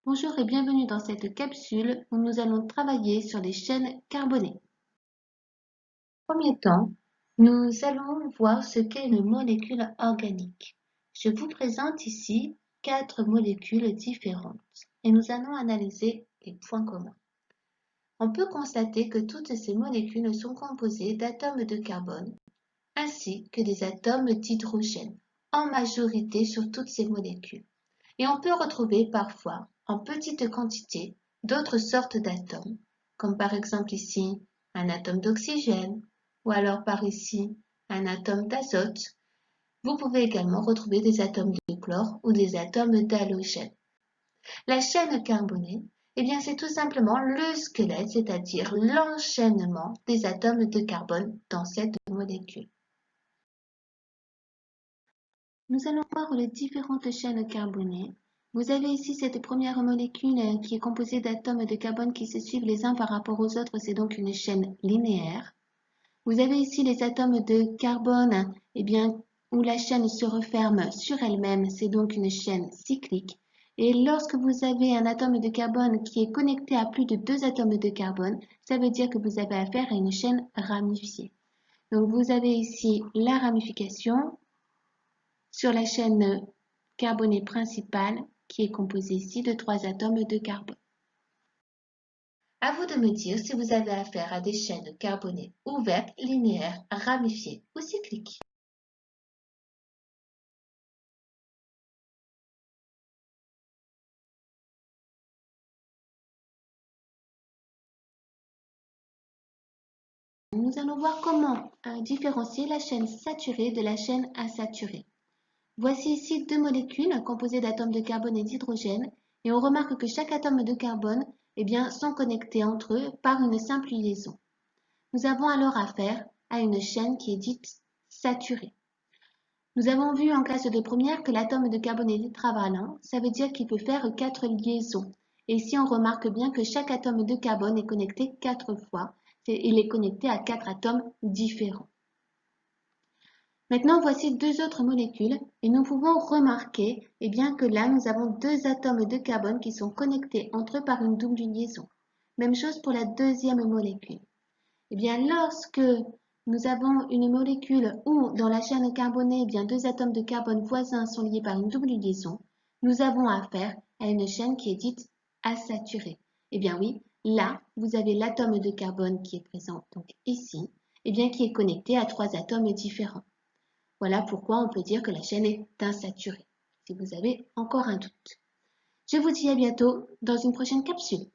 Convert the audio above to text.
Bonjour et bienvenue dans cette capsule où nous allons travailler sur les chaînes carbonées. En premier temps, nous allons voir ce qu'est une molécule organique. Je vous présente ici 4 molécules différentes et nous allons analyser les points communs. On peut constater que toutes ces molécules sont composées d'atomes de carbone ainsi que des atomes d'hydrogène, en majorité sur toutes ces molécules. Et on peut retrouver parfois, en petite quantité, d'autres sortes d'atomes, comme par exemple ici un atome d'oxygène, ou alors par ici un atome d'azote. Vous pouvez également retrouver des atomes de chlore ou des atomes d'halogène. La chaîne carbonée, eh bien c'est tout simplement le squelette, c'est-à-dire l'enchaînement des atomes de carbone dans cette molécule. Nous allons voir les différentes chaînes carbonées. Vous avez ici cette première molécule qui est composée d'atomes de carbone qui se suivent les uns par rapport aux autres, c'est donc une chaîne linéaire. Vous avez ici les atomes de carbone, où la chaîne se referme sur elle-même, c'est donc une chaîne cyclique. Et lorsque vous avez un atome de carbone qui est connecté à plus de 2 atomes de carbone, ça veut dire que vous avez affaire à une chaîne ramifiée. Donc vous avez ici la ramification sur la chaîne carbonée principale qui est composée ici de 3 atomes de carbone. À vous de me dire si vous avez affaire à des chaînes carbonées ouvertes, linéaires, ramifiées ou cycliques. Nous allons voir comment différencier la chaîne saturée de la chaîne insaturée. Voici ici 2 molécules composées d'atomes de carbone et d'hydrogène et on remarque que chaque atome de carbone sont connectés entre eux par une simple liaison. Nous avons alors affaire à une chaîne qui est dite saturée. Nous avons vu en classe de première que l'atome de carbone est tétravalent, ça veut dire qu'il peut faire 4 liaisons. Et ici, on remarque bien que chaque atome de carbone est connecté 4 fois. Il est connecté à 4 atomes différents. Maintenant, voici 2 autres molécules et nous pouvons remarquer que là, nous avons 2 atomes de carbone qui sont connectés entre eux par une double liaison. Même chose pour la deuxième molécule. Lorsque nous avons une molécule où dans la chaîne carbonée, 2 atomes de carbone voisins sont liés par une double liaison, nous avons affaire à une chaîne qui est dite asaturée. Oui, là, vous avez l'atome de carbone qui est présent donc ici, qui est connecté à 3 atomes différents. Voilà pourquoi on peut dire que la chaîne est insaturée, si vous avez encore un doute. Je vous dis à bientôt dans une prochaine capsule.